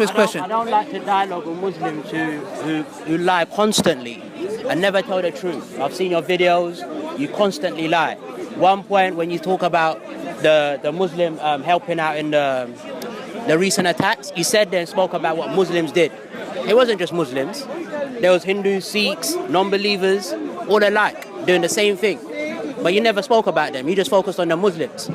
for his question. I don't like to dialogue with Muslims who lie constantly and never tell the truth. I've seen your videos, you constantly lie. One point when you talk about the Muslim helping out in the recent attacks, you said then spoke about what Muslims did. It wasn't just Muslims. There was Hindus, Sikhs, non-believers, all alike, doing the same thing. But you never spoke about them. You just focused on the Muslims.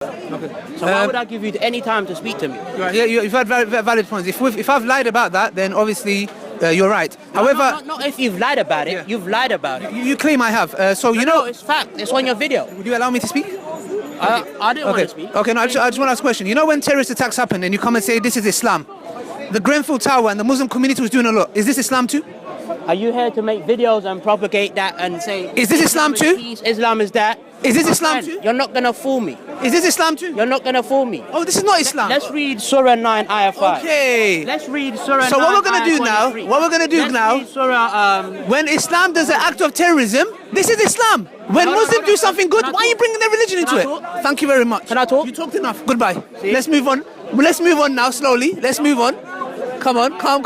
So why would I give you any time to speak to me? Right, yeah, you've had valid points. If I've lied about that, then obviously you're right. However, not if you've lied about it. Yeah. You've lied about it. You claim I have. So you know, it's fact. It's on your video. Would you allow me to speak? I didn't want to speak. Okay, no, I just want to ask a question. You know when terrorist attacks happen and you come and say this is Islam, the Grenfell Tower and the Muslim community was doing a lot. Is this Islam too? Are you here to make videos and propagate that and say... Is this Islam too? Islam is that? Is this Islam too? You're not going to fool me. Is this Islam too? You're not going to fool me. Oh, this is not Islam. Let's read Surah 9, Ayah 5. Okay. Let's read Surah 9, So what we're going to do now, when Islam does an act of terrorism, this is Islam. When Muslims do something good, why are you bringing their religion into it? Thank you very much. Can I talk? You talked enough. Goodbye. See? Let's move on. Let's move on now, slowly. Let's move on. Come on, calm.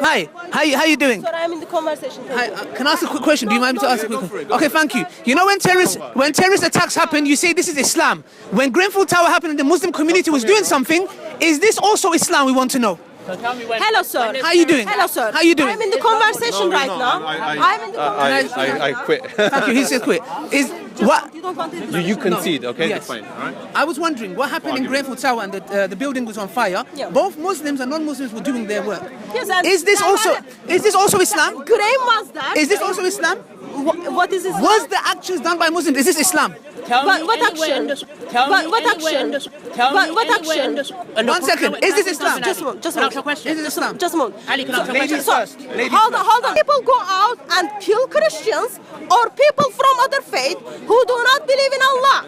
Hi, how you doing? Sorry, I'm in the conversation. Hi, can I ask a quick question? Do you mind me to ask a quick question? Okay, thank you. You know when terrorist attacks happen, you say this is Islam. When Grenfell Tower happened and the Muslim community was doing something, is this also Islam? We want to know. So tell me when. Hello, sir. How you doing? Hello, sir. How you doing? I'm in the conversation right now. I'm in the conversation. I quit. Thank you. He said quit. Is what? You don't want to You concede, okay? Yes. Fine. All right. I was wondering what happened in Grenfell Tower and the building was on fire. Yeah. Both Muslims and non-Muslims were doing their work. Yes, and Is this also Islam? Graham was that. Is this also Islam? What is Islam? Was the actions done by Muslims? Is this Islam? Tell me what action? What action? What action? One second. Is this Islam? Just a moment. Can I ask a question? Is this Islam? Just a moment. Ali, can I ask a Ladies question? first. Ladies Hold first. on. People go out and kill Christians or people from other faith who do not believe in Allah.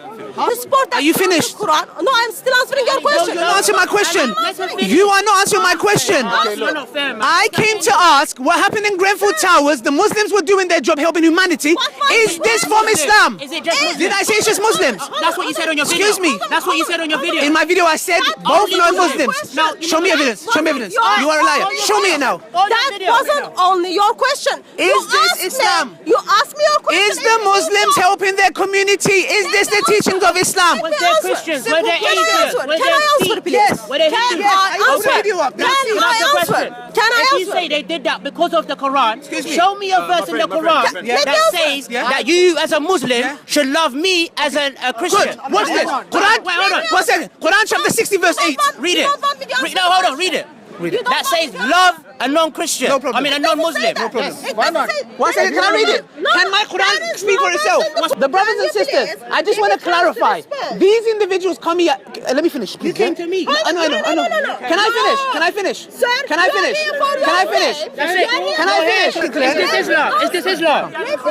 The sport Are you finished? Quran. No, I'm still answering your question. You're not answering my question. You are not answering my question. You're not fair, man. I came to ask what happened in Grenfell Towers. The Muslims were doing their job helping humanity. Is this from Islam? Is it just Muslims? Did I say it's just Muslims? That's what you said on your video. Excuse me. That's what you said on your video. In my video, I said both non-Muslims. No, Show me evidence. Show me evidence. You are a liar. Show me it now. That wasn't only your question. Is this Islam? You asked me your question. Is the Muslims helping their community? Is this the teachings of Islam? Was there Christians? Were there atheists? Were Can there I answer, Sikhs? please? Yes. Were there Can Hindus? I answer? Can I answer? Can I If you answer? say they did that because of the Quran, Excuse me. show me a verse in the Quran Let me that answer. says Yeah. that you as a Muslim Yeah. should love me as a Christian. Good. Watch this. Quran. Wait, hold on. 1 second. Quran chapter 60 verse 8. Read it. You don't want me to answer No, the hold on. question. Read it. Read You it. don't That want says me to love a non-Christian. No problem. I mean a non-Muslim. No problem. It Why not? doesn't say- One second, can I read it? No, Can my that Quran is speak for not itself? something- The brothers and Can you sisters, please? I just want to Give me time to clarify. respect. These individuals come here. Let me finish. You came to me. I know. No. Can I finish? Can I finish? Sir, Can I you are finish? here for Can I your finish? faith. That's You it. are here Can for I your finish? faith. Is this Islam? Is this Islam?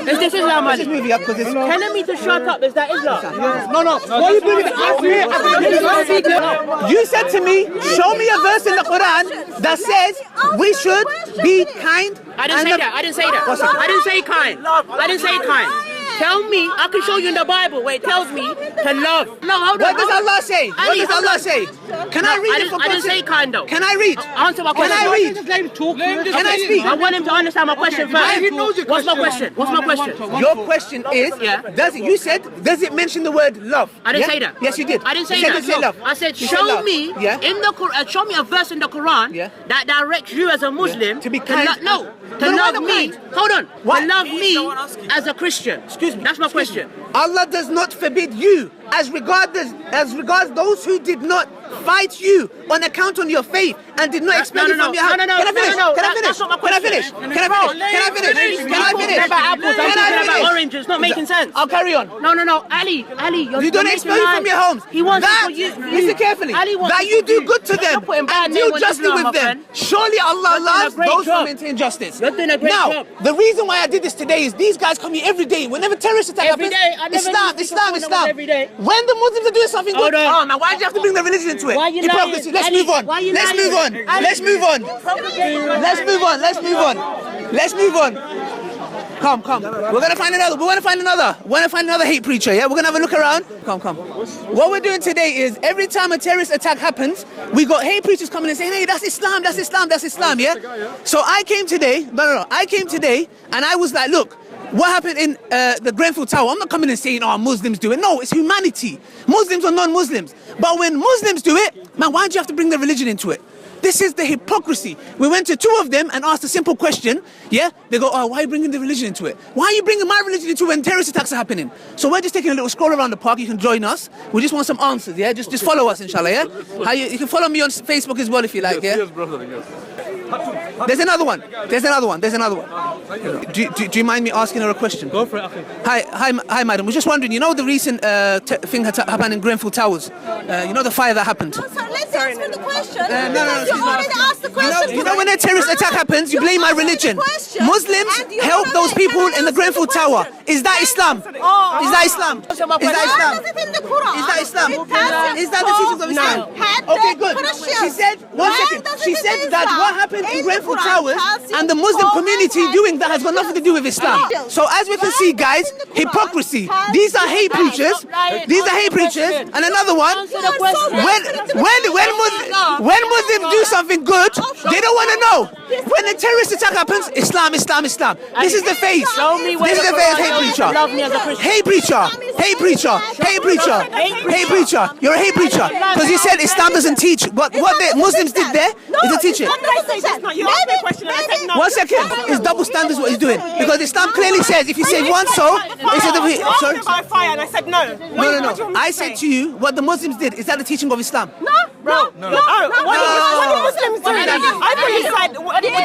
Is this Islam, Let's just Ali? move it up because it's... Telling me to shut up, is that Islam? No. Why are you bringing it up here? You said to me, show me a verse in the Quran that says we should be kind. I didn't say that. I didn't say that. I didn't say kind. I didn't say kind. Tell me, I can show you in the Bible where it tells me to love. No, hold on. What does Allah say? What Ali, does hold Allah on. say? Can I read it for I didn't say kind though. Can I read? Answer my question. Can I read? Can I speak? I want him to understand my question first. What's my question? What's my question? Your question is, Yeah. does it mention the word love? I didn't Yeah? say that. Yes, you did. I didn't say You said that. it said love. I said You said show love. me Yeah. in the Quran. Show me a verse in the Quran Yeah. that directs you as a Muslim To be kind. to No, love why me. not kind? Hold on. Why? To love me as a Christian. Excuse me. That's my Excuse me. question. Allah does not forbid you as regards those who did not fight you on account of your faith and did not expel you from your house. Can I finish? Can I finish? That's not my Can I question. finish? Can I finish? Can I finish? Can I finish? Talking about apples, I'm Can I talking about finish? oranges. It's not making sense. I'll carry on. No. Ali, You don't expel you from your homes. He wants that, it for you. listen carefully. Ali wants that it you for do good to You're them putting bad and name deal on justly Islam, my with them. friend. Surely Allah You're doing a loves great those who job. maintain justice. You're doing a great now, job. the reason why I did this today is these guys come here every day. Whenever terrorist attack Every happens, day? I never knew Islam. people was every day. When the Muslims are doing something good, Hold on. oh, now why do you have to bring the religion into it. Why you Hypocrisy. lying? Let's Ali, move on. why you Let's lying? move on. Ali. Let's move on. Let's move on. Let's move on. Let's move on. Come. We're gonna find another. We wanna find another hate preacher. Yeah, we're gonna have a look around. Come. What we're doing today is every time a terrorist attack happens, we got hate preachers coming and saying, "Hey, that's Islam, that's Islam, that's Islam." Yeah. So I came today. No. I came today and I was like, look. What happened in the Grenfell Tower? I'm not coming and saying, oh, Muslims do it. No, it's humanity. Muslims or non-Muslims. But when Muslims do it, man, why do you have to bring the religion into it? This is the hypocrisy. We went to 2 of them and asked a simple question. Yeah? They go, oh, why are you bringing the religion into it? Why are you bringing my religion into it when terrorist attacks are happening? So we're just taking a little stroll around the park. You can join us. We just want some answers, yeah? Just follow us, inshallah, yeah? You can follow me on Facebook as well if you like, yeah? Yes, brother, yes. There's another one. Do you mind me asking her a question? Go for it, okay. Hi, madam. We're just wondering, you know the recent thing that happened in Grenfell Towers? You know the fire that happened? Let's answer the question. No, You already asked the question. You know when a terrorist attack happens, you blame my religion. Muslims help those people in the Grenfell Tower. Is that Islam? Is that Islam? Is that Islam? Is it in the Quran? Is that Islam? Is that the teachings of Islam? No. Okay, good. She said, one second. She said that what happened in Grenfell Towers and the Muslim community doing that has got nothing to do with Islam. So as we can see, guys, hypocrisy. These are hate preachers. And another one, when Muslims do something good, they don't want to know. When a terrorist attack happens, Islam. This is the face. This is the face of hate preacher. Hate preacher. You're a hate preacher. Because you said Islam doesn't teach. But what the Muslims did there is to teach it. One second. It's double standards what he's doing. Because Islam clearly says if you save one soul, it's a sorry? About fire, and I said no. No. I said to you, what the Muslims did, is that the teaching of Islam? No. What are Muslims doing? I thought you said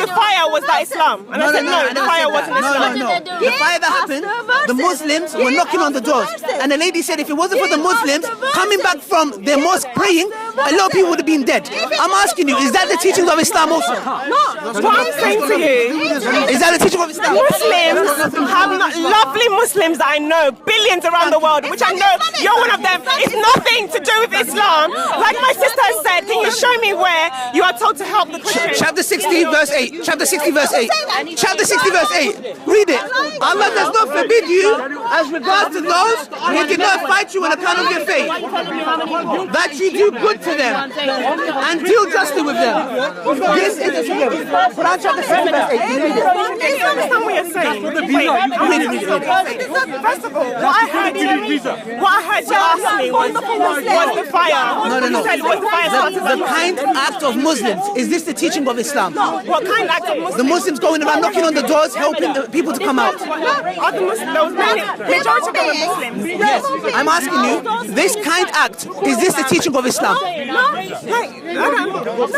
the fire was that Islam. And I said no, the fire wasn't Islam. No. The fire that happened, the Muslims were knocking on the doors. And the lady said if it wasn't for the Muslims coming back from their mosque praying, a lot of people would have been dead. I'm asking you, is that the teaching of Islam also? No. What I'm saying to you, is that the teaching of Islam? Muslims have lovely Muslims that I know, billions around the world, which I know you're one of them. It's nothing to do with Islam. Like my sister said, can you show me where you are told to help the Christians? Chapter 60, verse 8. Chapter 60, verse 8. Chapter 60, verse 8. Read it. Allah does not forbid you as regards to those who did not fight you on account of your faith, that you do good to them and deal justly with them. This is the Quran chapter 60, verse 8. Read it. Do you understand what you're saying? First of all, what I heard you ask me was the fire. No. You said, was the fire started? The kind act of Muslims, is this the teaching of Islam? What kind act of Muslims? The Muslims going around knocking on the doors, helping the people to come out. Other Muslims, there was majority of them were Muslims. Yes, I'm asking you, this kind act, is this the teaching of Islam? So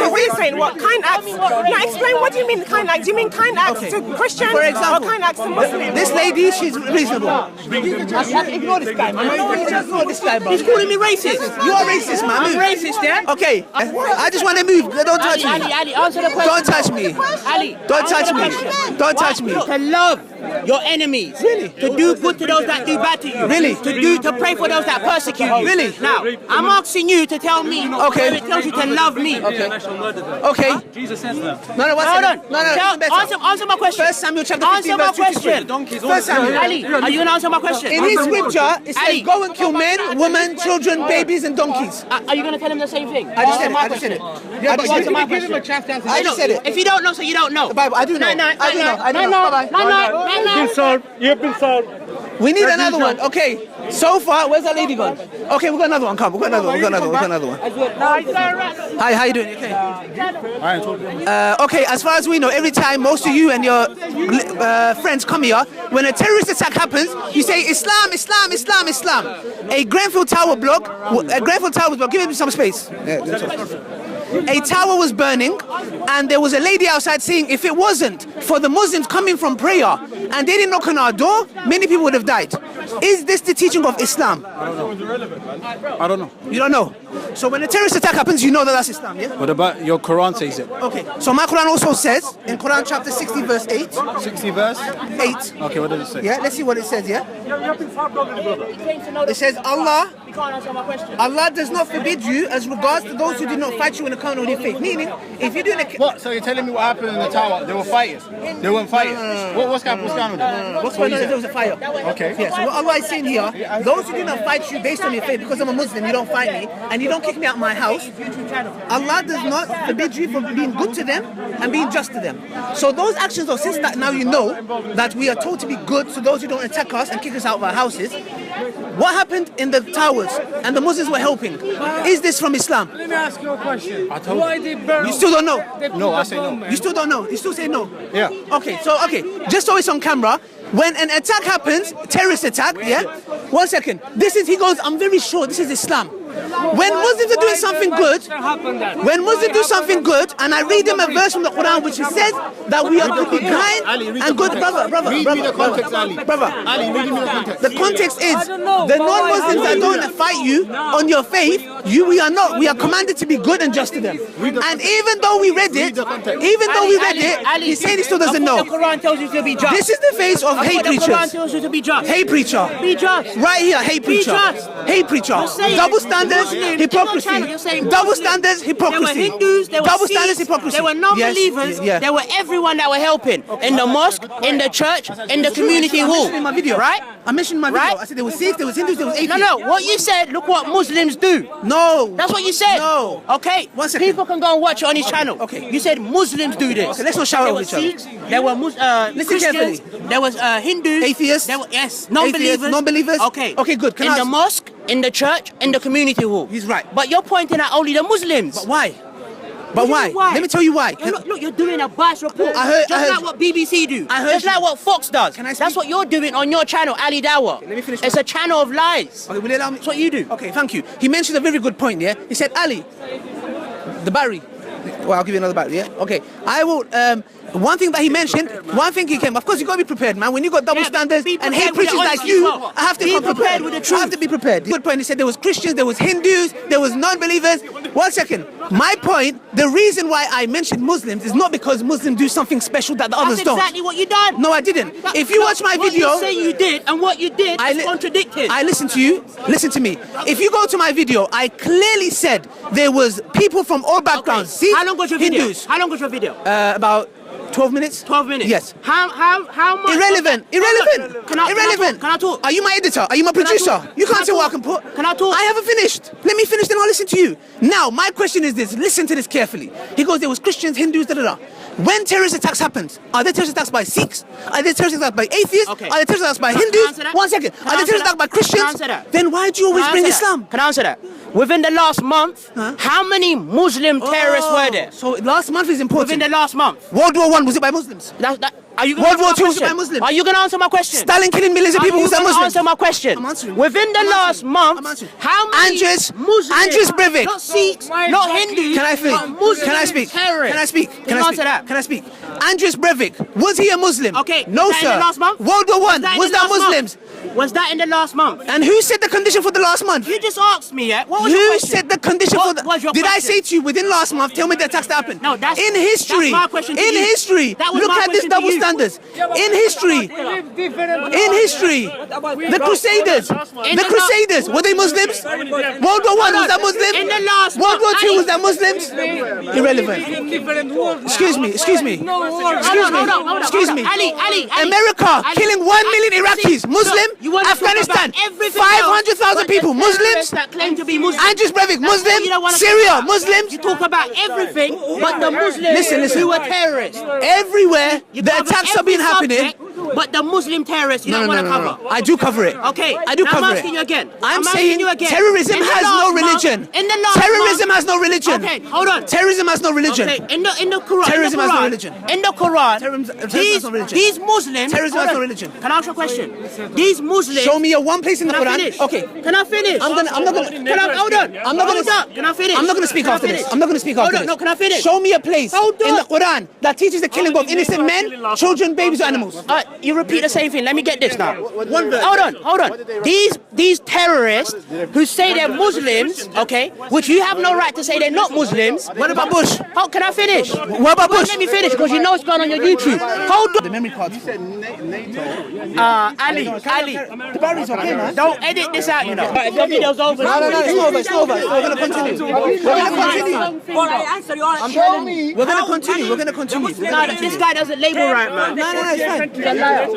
what are you saying? What kind acts? Now explain, what do you mean kind acts? Do you mean kind acts to Christians For example, or kind acts to Muslims? this lady, she's reasonable. Ignore this guy, man. Ignore this guy, bro. He's calling me racist. You're racist, man. I'm racist, yeah? Okay, I just want to move. Don't touch me. Ali, answer the question. Don't touch me. Ali, Don't touch me. Don't touch me. to love your enemies. Really? To do good to those that do bad to you. Really? To pray for those that persecute you. Really? Now, I'm asking you to tell me Okay. where it tells you to love me. Okay. Jesus says that. No, what's Hold it? on. No. Answer my question. First Samuel chapter 15, Answer my verse 23. question. First Samuel. Ali, are you going to answer my question? In his scripture, it says, Ali. go and kill men, women, children, babies, and donkeys. Are you going to tell him the same thing? I just said it. I just said it. Yeah, but Answer you my give him a question. chance to answer. I just said it. If you don't know, so you don't know. The Bible, I do know. I do know. Bye-bye. You've been solved. We need another one. Okay. So far, where's that lady gone? Okay, we got another one. Come, we got another one. Hi, how you doing? Okay. Okay, as far as we know, every time most of you and your friends come here, when a terrorist attack happens, you say Islam. A Grenfell Tower block. Give me some space. A tower was burning, and there was a lady outside saying if it wasn't for the Muslims coming from prayer and they didn't knock on our door, many people would have died. Is this the teaching of Islam? I don't know. You don't know. So when a terrorist attack happens, you know that that's Islam, yeah? What about your Quran says it? Okay. So my Quran also says, in Quran chapter 60 verse 8. 60 verse? 8. Okay, what does it say? Yeah, let's see what it says, yeah? It says Allah You can't answer my question. Allah does not forbid you as regards to those who do not fight you in account of their faith. Meaning, if you're doing a... What? So you're telling me what happened in the tower? They were fighters. They weren't fighters. What's going on with that? What's going on if there was a fire? Okay. Yeah, so what Allah is saying here, those who do not fight you based on your faith, because I'm a Muslim, you don't fight me, and you don't kick me out of my house, Allah does not forbid you from being good to them and being just to them. So those actions, or since that now you know that we are told to be good to those who don't attack us and kick us out of our houses, what happened in the towers and the Muslims were helping? Is this from Islam? Let me ask you a question. I told Why you. they burn? You still don't know? No, I say no. You still don't know? You still say no? Yeah. Okay, just so it's on camera, when an attack happens, terrorist attack, yeah? 1 second. He goes, I'm very sure this is Islam. When Muslims are doing something good, and I read them a verse from the Quran which says that we are to be kind and good, brother. Read me the context, Ali. Ali, read me the context. The context is the non-Muslims that don't fight you on your faith, we are not. We are commanded to be good and just to them. And even though we read it, he's saying he still doesn't know. The Quran tells you to be just. This is the face of hate The Quran preachers. tells you to be just. Hate preacher. Be just. Right here, hate preacher. just. Hate preacher. You're saying Double standards, Muslims, hypocrisy. you're saying Double Muslims. standards, hypocrisy. There were Hindus, there were double Sikhs, standards, hypocrisy. there were non-believers, Yes, yeah. there were everyone that were helping in the mosque, in the church, in the community I hall. mentioned in my video, right? I mentioned in my video. Right? I said there was Sikhs, there was Hindus, there was atheists. No, what you said, look what Muslims do. No. That's what you said. No. Okay. 1 second. People can go and watch it on his channel. Okay. You said Muslims do this. Okay, let's not shout There over were each other. Sikhs, there were Listen Christians, carefully. there was Hindus, Atheists. there were, non-believers. Non-believers. Okay. Okay, good. In the mosque, in the church, in the community hall. He's right. But you're pointing at only the Muslims. But why? But why? Why? Let me tell you why. Look, you're doing a biased report. I heard- like what BBC do. Just like what Fox does. Can I speak? That's what you're doing on your channel, Ali Dawah. let me finish It's a channel of lies. Okay, will you allow me? That's what you do. Okay, thank you. He mentioned a very good point, yeah? He said, Ali, the battery. Well, I'll give you another battery, yeah? Okay. I will, one thing that he mentioned, one thing he came, of course you got to be prepared, man. When you got double Yeah, standards be and prepared hate with the preachers like honesty you, as well. I have to Be come prepared with the I have truth. to be prepared. Good point. He said there was Christians, there was Hindus, there was non-believers. 1 second. My point, the reason why I mentioned Muslims is not because Muslims do something special that the others That's don't. exactly what you done. No, I didn't. If you watch my video... What you say you did and what you did is contradicted. I listened to you. Listen to me. If you go to my video, I clearly said there was people from all backgrounds. See? How long was your video? Hindus. How long was your video? About 12 minutes. 12 minutes. Yes. How much? Irrelevant. Irrelevant. Can I Irrelevant. Can I talk? Are you my editor? Are you my producer? talk? You Can can't I say what I talk? can put. Can I talk? I haven't finished. Let me finish, then I'll listen to you. Now, my question is this. Listen to this carefully. He goes, there was Christians, Hindus, da-da-da. When terrorist attacks happens, are there terrorist attacks by Sikhs? Are there terrorist attacks by atheists? Okay. Are there terrorist attacks by Can I Hindus? answer that? 1 second. Can I Are there answer terrorist attacks by that? Can I Christians? answer that? Then why do you always Can I bring answer that? Islam? Can I answer that? Within the last month, how many Muslim terrorists were there? So last month is important. Within the last month. World War I, was it by Muslims? Are you World gonna War answer II my was by question? Muslims. Are you going to answer my question? Stalin killing millions of people, Are you was that gonna Muslims? answer my question? I'm answering. Within the I'm last answering. I'm month, answering. how many Andres Muslims, Breivik. not Sikhs, not Hindus, Can I speak? but Muslim Can I speak? terrorists. Can I speak? Can you answer that? Can I speak? Andres Breivik, was he a Muslim? Okay. No, was that sir. in the last month? World War I, in was the that last Muslims? month? Was that in the last month? And who set the condition for the last month? You just asked me, yeah? What was your Who question? set the condition What for the... was your Did I question? say to you, within last month, tell me the attacks that happened? No, that's... In history. That's my question to in you. history. That was Look my at this question to double you. standards. In history. In history. The Crusaders. The Crusaders. Were they Muslims? World War I, was that Muslim? In the last World War month, II, Ali. was that Muslims? Irrelevant. Excuse me. Excuse me. Excuse me. Ali. America Ali. killing 1 million Iraqis. Muslim. You wanna talk Afghanistan. about everything else, 500,000 but people. the Muslims. terrorists that claim to be Muslims. Andres Breivik. That's what Muslim. you don't wanna Syria. talk about. Muslims. You talk about everything, but the Muslims Listen. who were terrorists. Everywhere You the cover attacks are every being happening. subject, but the Muslim terrorists you don't want to cover. I do cover it. Okay. I do now cover I'm it. asking you again. I'm asking saying you again. terrorism In the has last no month- religion. In the last Terrorism month- has no religion. Okay, hold on. Terrorism has no religion. Okay, in the Quran. Terrorism in the has no Quran, religion. In the Quran, Terrorism has no religion. these Muslims. Terrorism hold has no on. religion. Can I ask you a question? These Muslims. Show me a one place in the Can I Quran. finish? Okay. Can I finish? I'm not gonna. Can I hold on? I'm not Hold gonna. up. Can I finish? I'm not gonna speak Can I after finish? this. I'm not gonna speak Hold after on, this. no, can I finish? Show me a place Hold in the on. Quran that teaches the killing of innocent men, children, babies, or animals. Alright, you repeat the same thing. Let me get this now. Hold on. These terrorists who say they're Muslims, okay, which you have no right to say they're not Muslims. What about Bush? How can I finish? What about Bush? Let me finish, because you know it's going on your YouTube. Hold on. The memory card. Ali. The battery's okay, man. Don't edit this out, you know. Right, the video's over. No, it's over. We're gonna continue. We're gonna continue. No, this guy doesn't label right, man. No, it's fine. He's a liar.